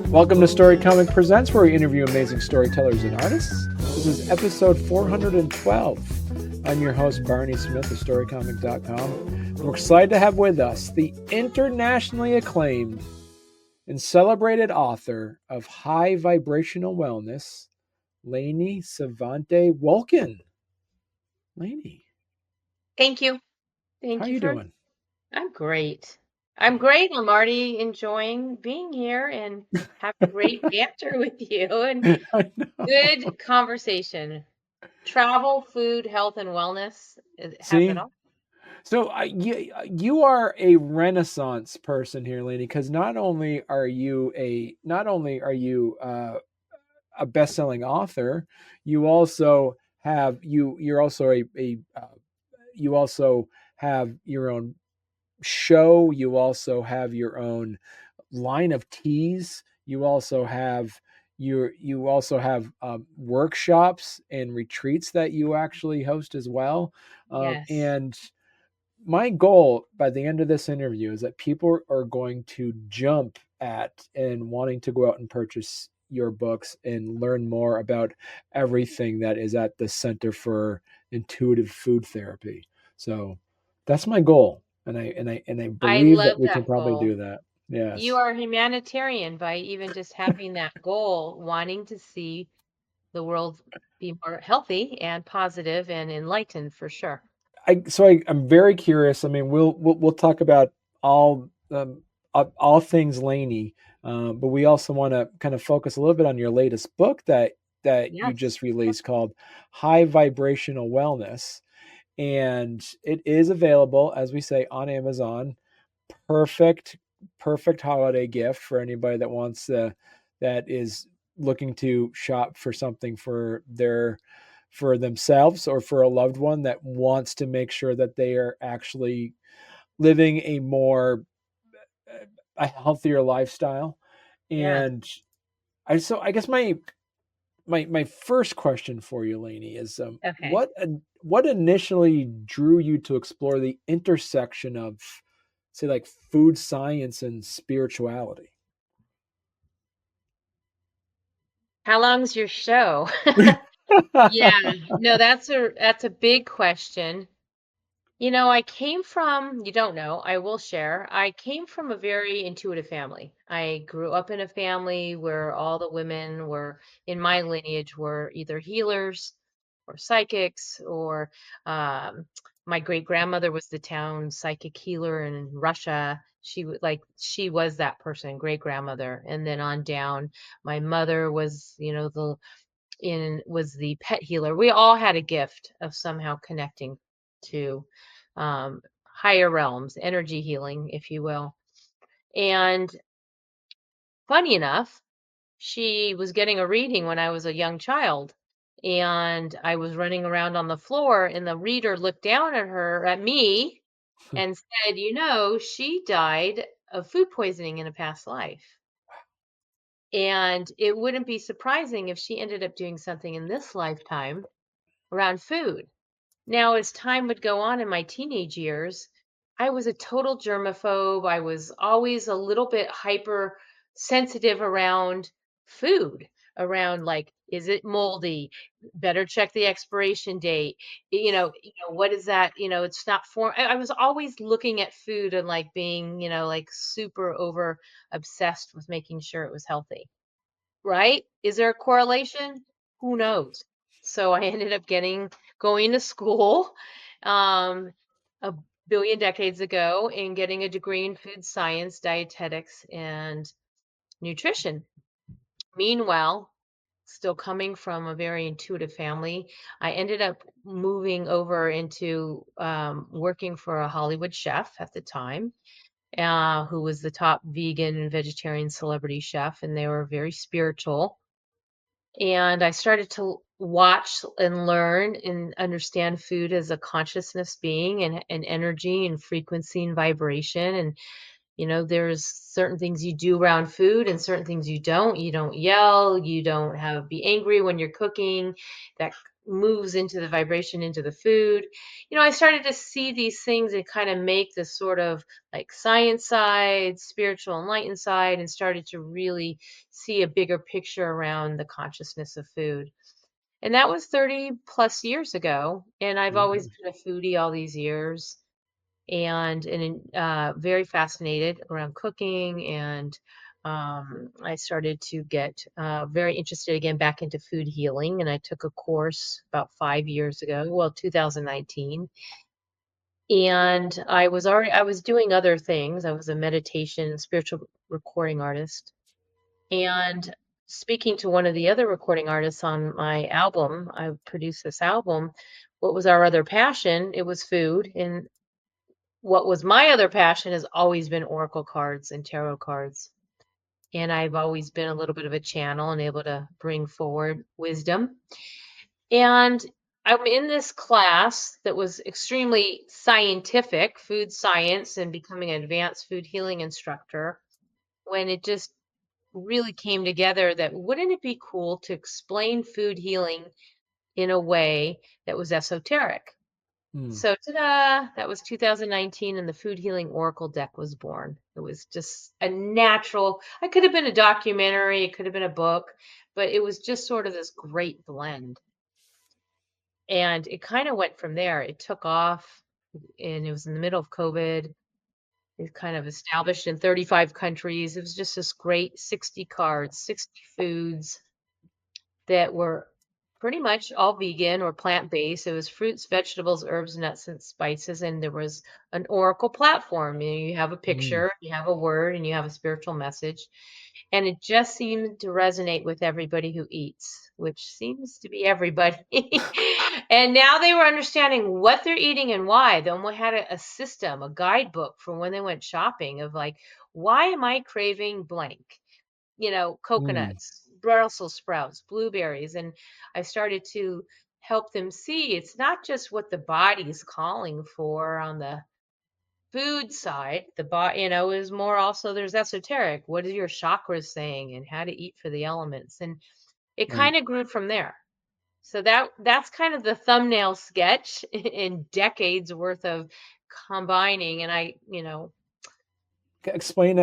Welcome to Story Comic Presents, where we interview amazing storytellers and artists. This is episode 412. I'm your host, Barney Smith of StoryComic.com. We're excited to have with us the internationally acclaimed and celebrated author of High Vibrational Wellness, Lainie Sevanté Wulkan. Lainie. Thank you. How are you doing? I'm great. I'm already enjoying being here and having great banter with you and good conversation. Travel, food, health, and wellness. It has it all. So you are a Renaissance person here, Lainie, because not only are you a best-selling author, you also have you also have your own show. You also have your own line of teas. You also have workshops and retreats that you actually host as well. Yes. And my goal by the end of this interview is that people are going to jump at and wanting to go out and purchase your books and learn more about everything that is at the Center for Intuitive Food Therapy. So that's my goal. And I believe that we can probably do that. Yes. You are a humanitarian by even just having that goal, wanting to see the world be more healthy and positive and enlightened for sure. I'm very curious. I mean, we'll talk about all things Lainie, but we also want to kind of focus a little bit on your latest book that you just released called High Vibrational Wellness, and it is available, as we say, on Amazon. Perfect holiday gift for anybody that is looking to shop for something for themselves or for a loved one that wants to make sure that they are actually living a healthier lifestyle. And I guess my first question for you, Lainie, is what initially drew you to explore the intersection of, say, like food science and spirituality? How long's your show? Yeah, no, that's a big question. You know, I came from, you don't know, I will share. I came from a very intuitive family. I grew up in a family where all the women were in my lineage were either healers or psychics or my great grandmother was the town psychic healer in Russia. She was that person, great grandmother, and then on down. My mother was, was the pet healer. We all had a gift of somehow connecting to higher realms, energy healing, if you will. And funny enough, she was getting a reading when I was a young child. And I was running around on the floor, and the reader looked down at me, and said, she died of food poisoning in a past life. And it wouldn't be surprising if she ended up doing something in this lifetime around food. Now, as time would go on in my teenage years, I was a total germaphobe. I was always a little bit hypersensitive around food, around like, is it moldy? Better check the expiration date. What is that? It's not I was always looking at food and like being, like super over obsessed with making sure it was healthy. Right? Is there a correlation? Who knows? So I ended up going to school a billion decades ago and getting a degree in food science, dietetics, and nutrition. Meanwhile, still coming from a very intuitive family, I ended up moving over into working for a Hollywood chef at the time, who was the top vegan and vegetarian celebrity chef, and they were very spiritual. And I started to watch and learn and understand food as a consciousness being and energy and frequency and vibration. And There's certain things you do around food and certain things you don't. You don't yell, you don't be angry when you're cooking. That moves into the vibration into the food. I started to see these things and kind of make this sort of like science side, spiritual enlightened side, and started to really see a bigger picture around the consciousness of food. And that was 30 plus years ago. And I've always Mhm. been a foodie all these years, and very fascinated around cooking. And I started to get very interested again back into food healing. And I took a course about 5 years ago, well, 2019. And I was doing other things. I was a meditation spiritual recording artist. And speaking to one of the other recording artists on my album, I produced this album. What was our other passion? It was food. And what was my other passion has always been oracle cards and tarot cards. And I've always been a little bit of a channel and able to bring forward wisdom. And I'm in this class that was extremely scientific, food science, and becoming an advanced food healing instructor, when it just really came together that wouldn't it be cool to explain food healing in a way that was esoteric? Mm. So, ta-da! That was 2019, and the Food Healing Oracle deck was born. It was just a natural. It could have been a documentary, it could have been a book, but it was just sort of this great blend. And it kind of went from there. It took off, and it was in the middle of COVID. It kind of established in 35 countries. It was just this great 60 cards, 60 foods that were pretty much all vegan or plant-based. It was fruits, vegetables, herbs, nuts, and spices, and there was an oracle platform. You have a Mm. picture, you have a word, and you have a spiritual message. And it just seemed to resonate with everybody who eats, which seems to be everybody. And now they were understanding what they're eating and why. Then we had a system, a guidebook for when they went shopping of like, why am I craving blank? Mm. Coconuts, Brussels sprouts, blueberries. And I started to help them see it's not just what the body's calling for on the food side. The body, is more also there's esoteric. What is your chakras saying and how to eat for the elements? And it Right. kind of grew from there. So that's kind of the thumbnail sketch in decades worth of combining. And Explain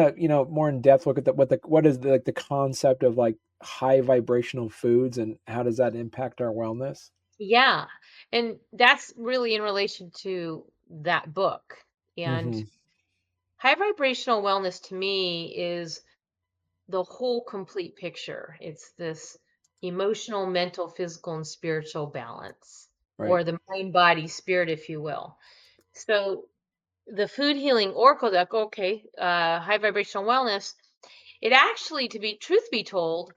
more in depth. Look at what is the, like the concept of like high vibrational foods and how does that impact our wellness? yeah, and that's really in relation to that book. And Mm-hmm. high vibrational wellness to me is the whole complete picture. It's this emotional, mental, physical, and spiritual balance, Right. or the mind, body, spirit, if you will. So the food healing oracle deck, okay, high vibrational wellness, it actually, to be truth be told,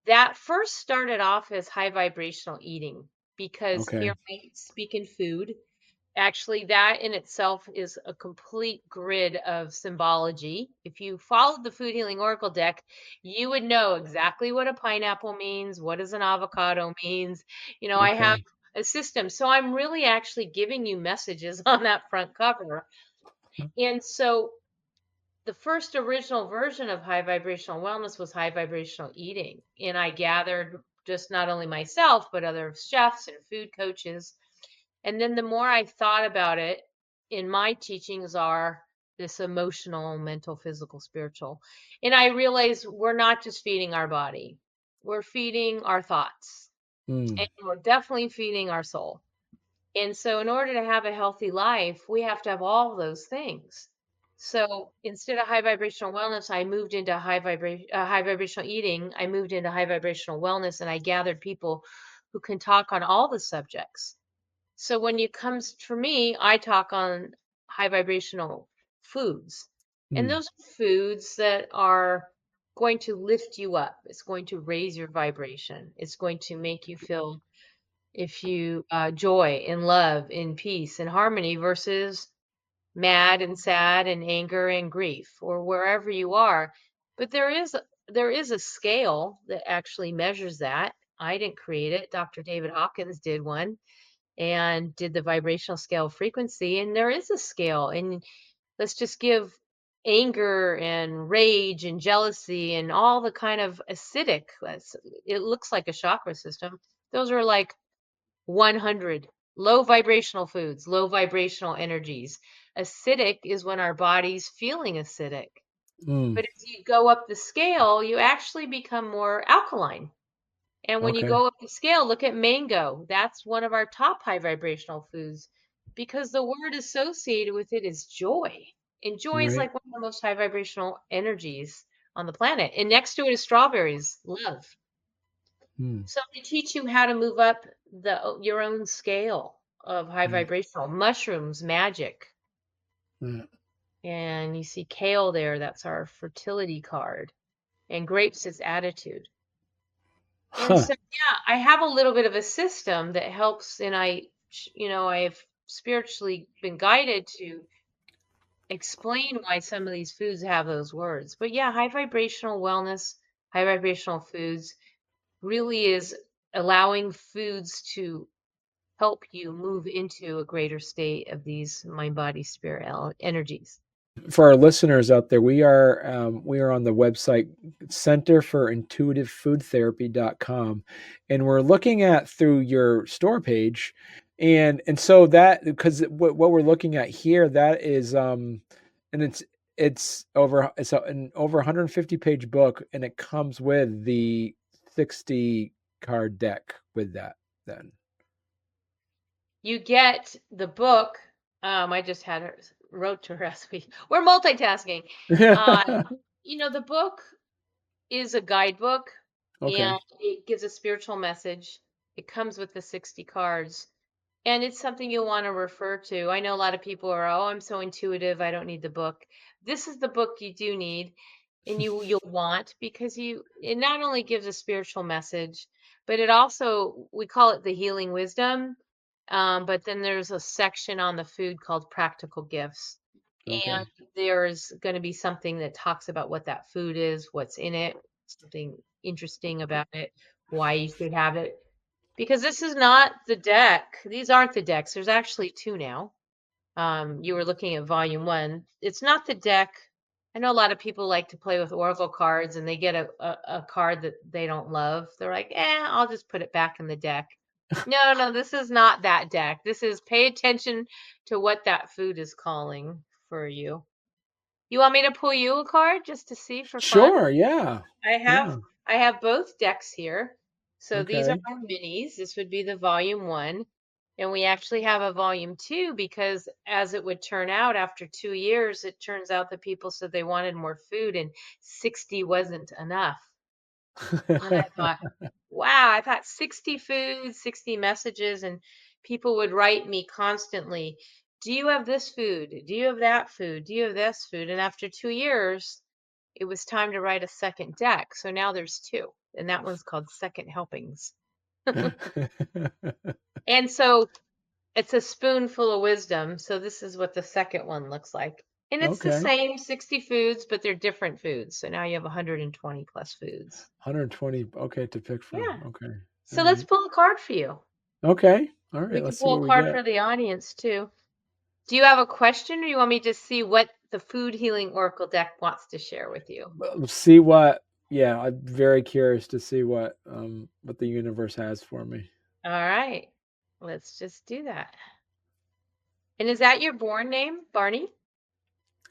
that first started off as high vibrational eating, because here Okay. I speak in food. Actually, that in itself is a complete grid of symbology. If you followed the Food Healing Oracle deck, you would know exactly what a pineapple means, what does an avocado means. I have Okay. a system. So I'm really actually giving you messages on that front cover. And so the first original version of high vibrational wellness was high vibrational eating. And I gathered just not only myself, but other chefs and food coaches. And then the more I thought about it, in my teachings are this emotional, mental, physical, spiritual. And I realized we're not just feeding our body, we're feeding our thoughts, Mm. and we're definitely feeding our soul. And so, in order to have a healthy life, we have to have all those things. So, instead of high vibrational wellness, I moved into high vibrational eating. I moved into high vibrational wellness, and I gathered people who can talk on all the subjects. So, when it comes for me, I talk on high vibrational foods, and Mm. those are foods that are going to lift you up. It's going to raise your vibration. It's going to make you feel, if you joy and love and peace and harmony, versus mad and sad and anger and grief, or wherever you are. But there is a scale that actually measures that. I didn't create it. Dr. David Hawkins did one and did the vibrational scale of frequency, and there is a scale. And let's just give anger and rage and jealousy and all the kind of acidic, it looks like a chakra system. Those are like 100 low vibrational foods, low vibrational energies. Acidic is when our body's feeling acidic. Mm. But if you go up the scale, you actually become more alkaline. And when you Okay. go up the scale, look at mango. That's one of our top high vibrational foods because the word associated with it is joy. And joy is Right. like one of the most high vibrational energies on the planet. And next to it is strawberries, love. Mm. So they teach you how to move up your own scale of high Yeah. vibrational mushrooms, magic. Yeah. And you see kale there, that's our fertility card. And grapes is attitude. And Huh. so, yeah, I have a little bit of a system that helps, and I've spiritually been guided to explain why some of these foods have those words. But yeah, high vibrational wellness, high vibrational foods really is allowing foods to help you move into a greater state of these mind, body, spirit energies. For our listeners out there, we are on the website Center for Intuitive Food Therapy.com, and we're looking at through your store page, and so that because what we're looking at here, that is and it's an over 150 page book, and it comes with the 60 card deck with that. Then You get the book. I just had her wrote to her recipe. We're multitasking. Uh, the book is a guidebook and Okay. it gives a spiritual message. It comes with the 60 cards and it's something you'll want to refer to. I know a lot of people are, oh, I'm so intuitive, I don't need the book. This is the book you do need and you'll want because it not only gives a spiritual message, but it also we call it the healing wisdom. But then there's a section on the food called practical gifts. And Okay. there's going to be something that talks about what that food is, what's in it, something interesting about it, why you should have it. Because this is not the deck. These aren't the decks. There's actually two now. You were looking at volume one. It's not the deck. I know a lot of people like to play with oracle cards and they get a card that they don't love. They're like, I'll just put it back in the deck. No, no, this is not that deck. This is pay attention to what that food is calling for you. You want me to pull you a card just to see for fun? Sure. Yeah. I have Yeah. I have both decks here. So these are Okay. our minis. This would be the volume one. And we actually have a volume two because as it would turn out after 2 years, it turns out that people said they wanted more food and 60 wasn't enough. And I thought, wow, I thought 60 foods, 60 messages, and people would write me constantly, do you have this food? Do you have that food? Do you have this food? And after 2 years, it was time to write a second deck. So now there's two, and that one's called Second Helpings. And so it's a spoonful of wisdom. So this is what the second one looks like. And it's the Okay. same 60 foods, but they're different foods. So now you have 120 plus foods. 120. Okay, to pick from. Yeah. Okay. All So let's right. pull a card for you. Okay. All We right. can Let's see pull what a we card get. for the audience too. Do you have a question or you want me to see what the food healing oracle deck wants to share with you? Let's see what. Yeah, I'm very curious to see what the universe has for me. All right. Let's just do that. And is that your born name, Barney?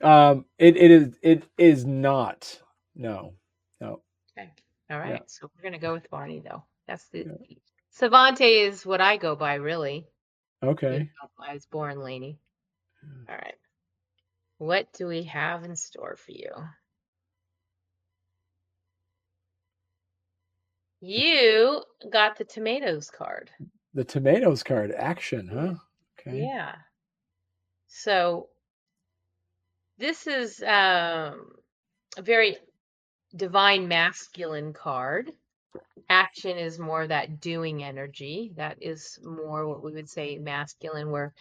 It is not. No. No. Okay. All Yeah. right. So we're going to go with Barney though. That's the Yeah. Savante is what I go by really. Okay. I was born Lainie. All right. What do we have in store for you? You got the tomatoes card. The tomatoes card action, Yeah. huh? Okay. Yeah. So this is a very divine masculine card. Action is more that doing energy. That is more what we would say masculine, where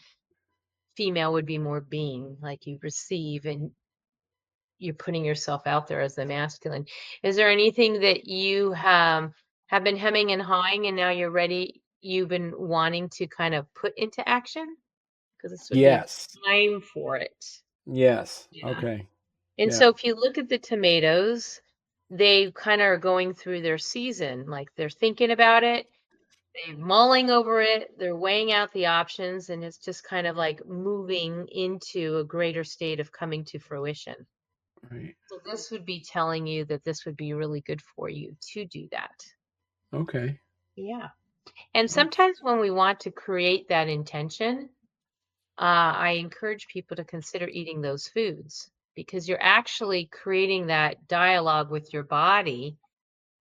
female would be more being, like you receive and you're putting yourself out there as the masculine. Is there anything that you have been hemming and hawing and now you're ready? You've been wanting to kind of put into action? Because this would be Yes. time for it. Yes. Yeah. Okay. And Yeah. so if you look at the tomatoes, they kind of are going through their season. Like they're thinking about it, they're mulling over it, they're weighing out the options, and it's just kind of like moving into a greater state of coming to fruition. Right. So this would be telling you that this would be really good for you to do that. Okay. Yeah. And Oh, sometimes when we want to create that intention, I encourage people to consider eating those foods because you're actually creating that dialogue with your body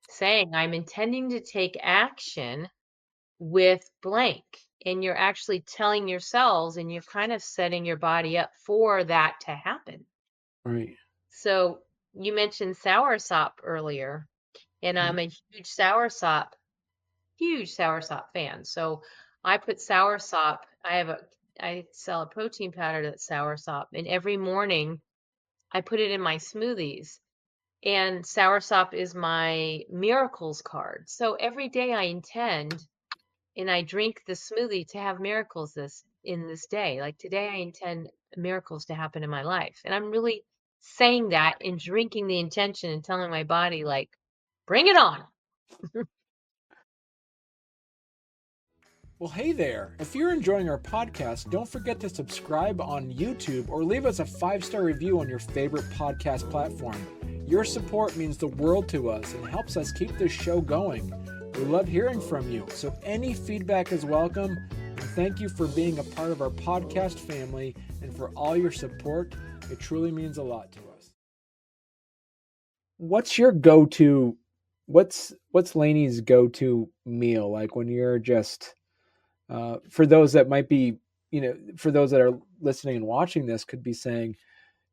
saying, I'm intending to take action with blank. And you're actually telling your cells and you're kind of setting your body up for that to happen. right. So you mentioned soursop earlier, and Yeah. I'm a huge soursop fan. So I put soursop, I sell a protein powder that's soursop, and every morning I put it in my smoothies. And soursop is my miracles card. So every day I intend and I drink the smoothie to have miracles this day. Like today I intend miracles to happen in my life. And I'm really saying that and drinking the intention and telling my body like, bring it on. Well, hey there. If you're enjoying our podcast, don't forget to subscribe on YouTube or leave us a 5-star review on your favorite podcast platform. Your support means the world to us and helps us keep this show going. We love hearing from you, so any feedback is welcome. And thank you for being a part of our podcast family and for all your support. It truly means a lot to us. What's your go-to? What's Lainey's go-to meal like when you're just for those that might be, for those that are listening and watching this could be saying,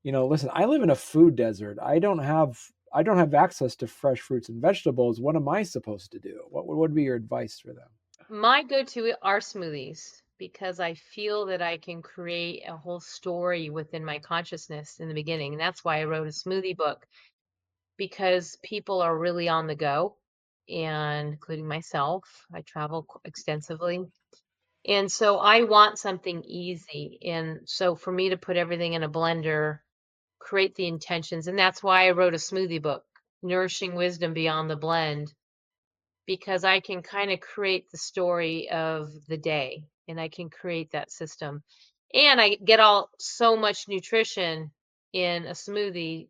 listen, I live in a food desert. I don't have access to fresh fruits and vegetables. What am I supposed to do? What would be your advice for them? My go-to are smoothies because I feel that I can create a whole story within my consciousness in the beginning. And that's why I wrote a smoothie book because people are really on the go, and including myself. I travel extensively. And so I want something easy. And so for me to put everything in a blender, create the intentions, and that's why I wrote a smoothie book, Nourishing Wisdom Beyond the Blend, because I can kind of create the story of the day and I can create that system. And I get all so much nutrition in a smoothie,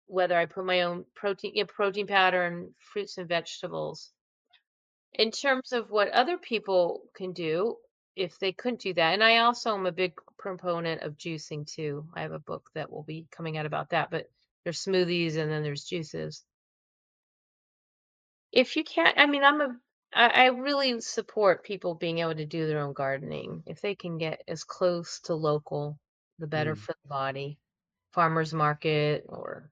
whether I put my own protein powder and fruits and vegetables. In terms of what other people can do, if they couldn't do that, and I also am a big proponent of juicing too. I have a book that will be coming out about that, but there's smoothies and then there's juices. If you can't, I mean, I really support people being able to do their own gardening. If they can get as close to local, the better Mm, for the body. Farmer's market, or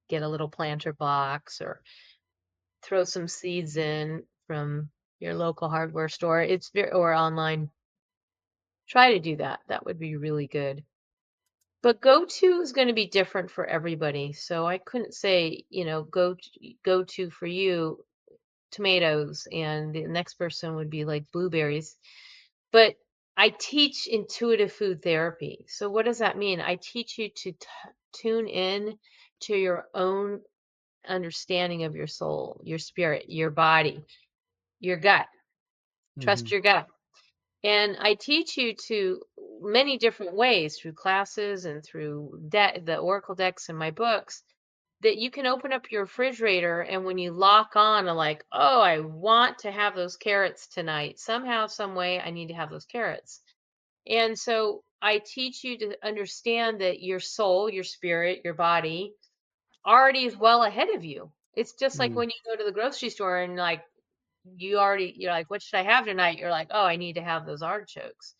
get a little planter box, or throw some seeds in from your local hardware store. It's very, or online. Try to do that. That would be really good. But go-to is going to be different for everybody. So I couldn't say, go-to for you tomatoes, and the next person would be like blueberries. But I teach intuitive food therapy. So what does that mean? I teach you to tune in to your own understanding of your soul, your spirit, your body, your gut. Trust hmm your gut. And I teach you to many different ways through classes and through the oracle decks in my books, that you can open up your refrigerator, and when you lock on a like, oh, I want to have those carrots tonight. Somehow, some way I need to have those carrots. And so I teach you to understand that your soul, your spirit, your body already is well ahead of you. It's just like mm, when you go to the grocery store and like you're like, what should I have tonight? You're like, oh, I need to have those artichokes.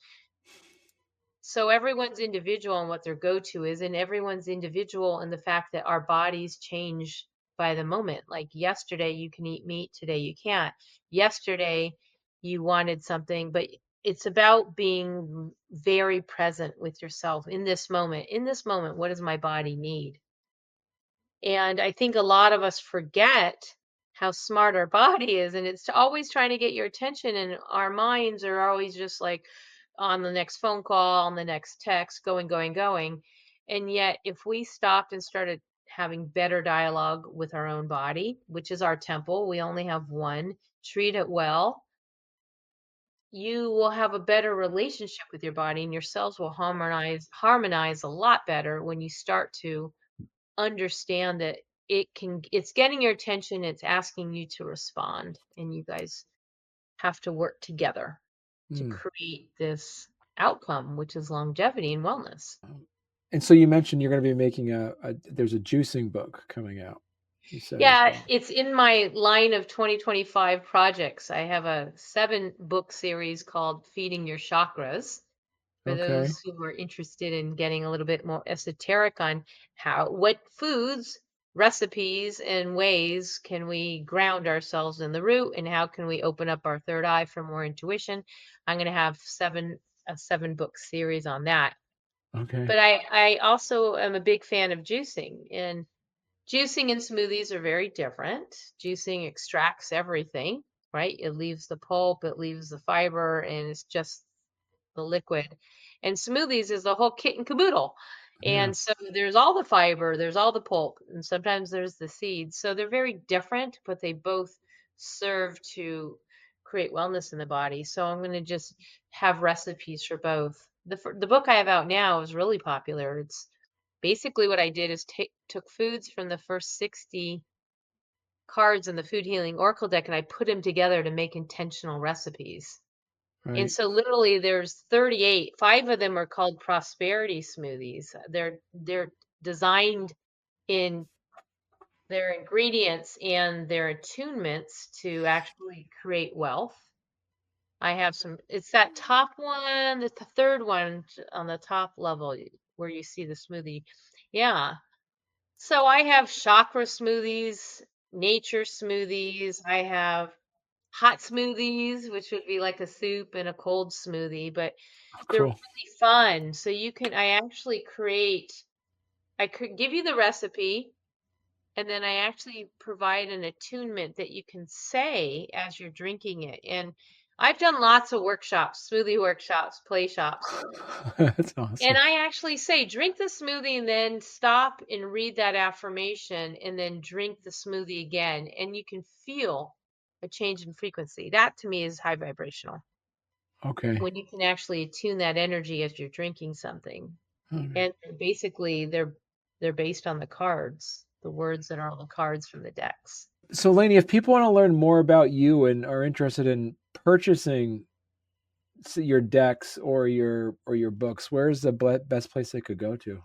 So everyone's individual in what their go-to is, and everyone's individual in the fact that our bodies change by the moment. Like yesterday you can eat meat, today you can't. Yesterday you wanted something, but it's about being very present with yourself in this moment. In this moment, what does my body need? And I think a lot of us forget how smart our body is, and it's always trying to get your attention, and our minds are always just like on the next phone call, on the next text, going, going, going. And yet, if we stopped and started having better dialogue with our own body, which is our temple, we only have one, treat it well, you will have a better relationship with your body, and your cells will harmonize a lot better when you start to understand that it's getting your attention, it's asking you to respond, and you guys have to work together to Mm. create this outcome, which is longevity and wellness. And so you mentioned you're going to be making there's a juicing book coming out. You said as Yeah, well. it's in my line of 2025 projects. I have a 7-book series called Feeding Your Chakras for Okay. those who are interested in getting a little bit more esoteric on what foods, recipes, and ways can we ground ourselves in the root, and how can we open up our third eye for more intuition. I'm going to have a 7-book series on that. Okay. But I also am a big fan of juicing, and juicing and smoothies are very different. Juicing extracts everything, right? It leaves the pulp, it leaves the fiber, and it's just the liquid. And smoothies is the whole kit and caboodle. Yeah. And so there's all the fiber, there's all the pulp, and sometimes there's the seeds. So they're very different, but they both serve to create wellness in the body. So I'm going to just have recipes for both. The book I have out now is really popular. It's basically what I did is took foods from the first 60 cards in the food healing oracle deck, and I put them together to make intentional recipes. And Right. so literally there's 38. 5 of them are called prosperity smoothies. They're designed in their ingredients and their attunements to actually create wealth. I have it's that top one, the third one on the top level where you see the smoothie. Yeah. So I have chakra smoothies, nature smoothies. I have hot smoothies, which would be like a soup and a cold smoothie, but Oh, they're cool. really fun. So I actually I could give you the recipe, and then I actually provide an attunement that you can say as you're drinking it. And I've done lots of workshops, smoothie workshops, play shops. That's And awesome. I actually say, drink the smoothie and then stop and read that affirmation and then drink the smoothie again. And you can feel a change in frequency. That to me is high vibrational. Okay. When you can actually attune that energy as you're drinking something. All right. And basically they're based on the cards, the words that are on the cards from the decks. So, Lainey, if people want to learn more about you and are interested in purchasing your decks or your books, where's the best place they could go to?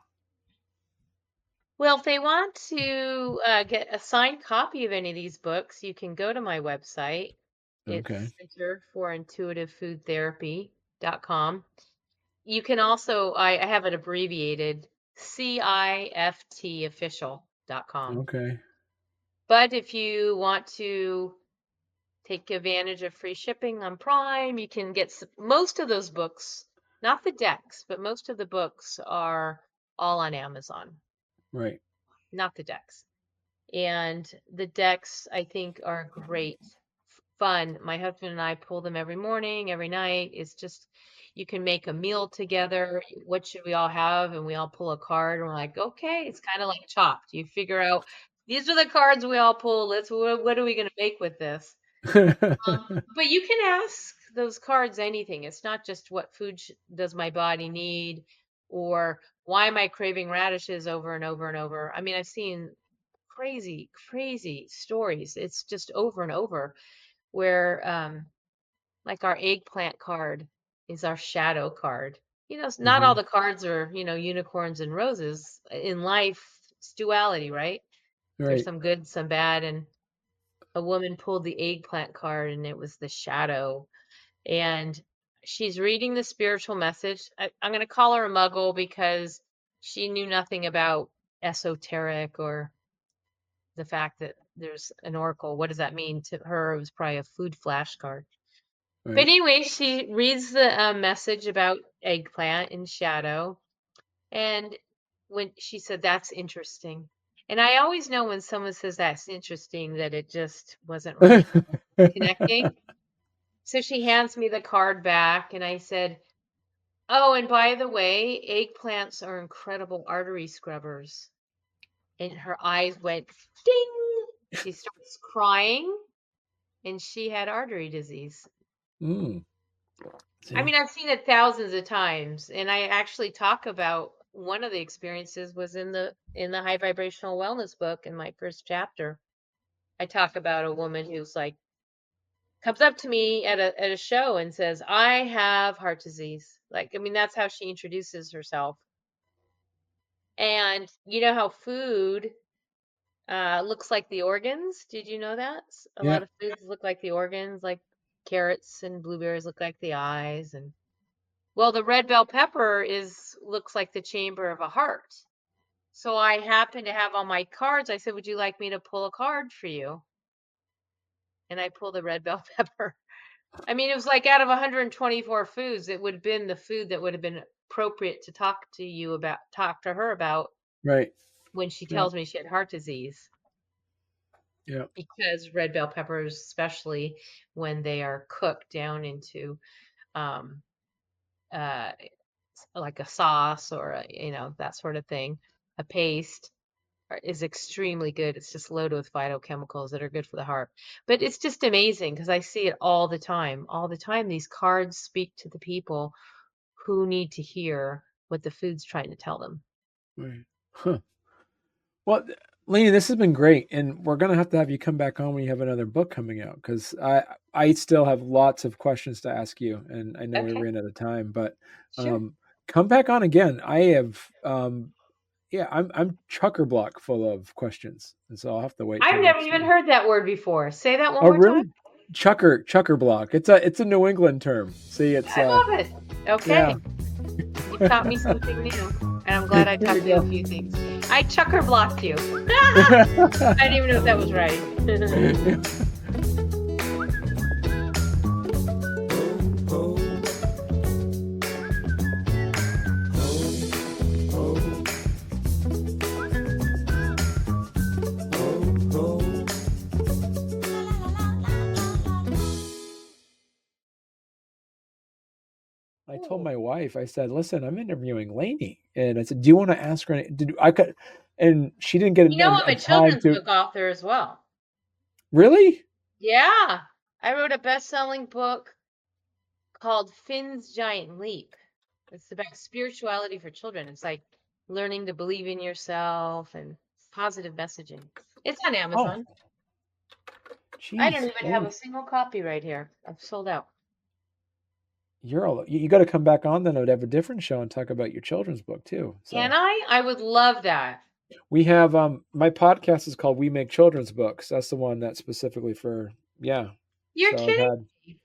Well, if they want to get a signed copy of any of these books, you can go to my website. Okay. It's Center for Intuitive Food Therapy.com. You can also, I have it abbreviated, CIFTofficial.com. Okay. But if you want to take advantage of free shipping on Prime, you can get most of those books, not the decks, but most of the books are all on Amazon, Right. not the decks. And the decks, I think, are great fun. My husband and I pull them every morning, every night. It's just, you can make a meal together. What should we all have? And we all pull a card and we're like, okay, it's kind of like Chopped. You figure out these are the cards we all pull. What are we going to make with this? But you can ask those cards anything. It's not just what food does my body need, or why am I craving radishes over and over and over. I mean, I've seen crazy, crazy stories. It's just over and over where like our eggplant card is our shadow card. Not all Hmm. the cards are, unicorns and roses. In life, it's duality, right? There's Right. some good, some bad. And a woman pulled the eggplant card and it was the shadow. And she's reading the spiritual message. I'm going to call her a muggle because she knew nothing about esoteric or the fact that there's an oracle. What does that mean to her? It was probably a food flashcard. But Right. anyway, she reads the message about eggplant and shadow, and when she said, "That's interesting," and I always know when someone says that's interesting that it just wasn't really connecting. So she hands me the card back, and I said, Oh, and by the way, eggplants are incredible artery scrubbers. And her eyes went ding. She starts crying, and she had artery disease. Mm, I see? mean, I've seen it thousands of times, and I actually talk about one of the experiences was in the high vibrational wellness book in my first chapter. I talk about a woman who's like comes up to me at a show and says, "I have heart disease." Like, I mean, that's how she introduces herself. And you know how food looks like the organs? Did you know that? A Yeah, lot of foods look like the organs, like carrots and blueberries look like the eyes, and well, the red bell pepper is looks like the chamber of a heart. So I happen to have on my cards. I said, "Would you like me to pull a card for you?" And I pulled the red bell pepper. I mean, it was like out of 124 foods, it would have been the food that would have been appropriate to talk to her about right. when she Yeah, tells me she had heart disease. yeah, Because red bell peppers, especially when they are cooked down into um, uh, like a sauce or that sort of thing, a paste is extremely good. It's just loaded with phytochemicals that are good for the heart. But it's just amazing because I see it all the time. All the time, these cards speak to the people who need to hear what the food's trying to tell them. right. Huh. Well, Lainie, this has been great, and we're gonna have to have you come back on when you have another book coming out because I still have lots of questions to ask you, and I know we Okay, ran out of time, but sure. um, come back on again. I have yeah, I'm chucker block full of questions, and so I'll have to wait till I've never next even time. heard that word before. Say that one Oh, more time. really? Chucker block. It's a New England term. See, it's I love it. yeah. Okay. You've taught me something new, and I'm glad There I you taught you a go. few things. I chucker blocked you. I didn't even know if that was right. I told my wife, I said, "Listen, I'm interviewing Lainey," and I said, "Do you want to ask her?" Did I could? And she didn't get You know, I'm a a time children's to. book author as well. Really? Yeah. I wrote a best-selling book called Finn's Giant Leap. It's about spirituality for children. It's like learning to believe in yourself and positive messaging. It's on Oh, Amazon. I don't geez, even have a Lainey, single copy right here. I've sold out. you got to come back on then. I would have a different show and talk about your children's book too. Can So I? I would love that. we have my podcast is called We Make Children's Books. That's the one that's specifically for yeah. You're So I've kidding had me.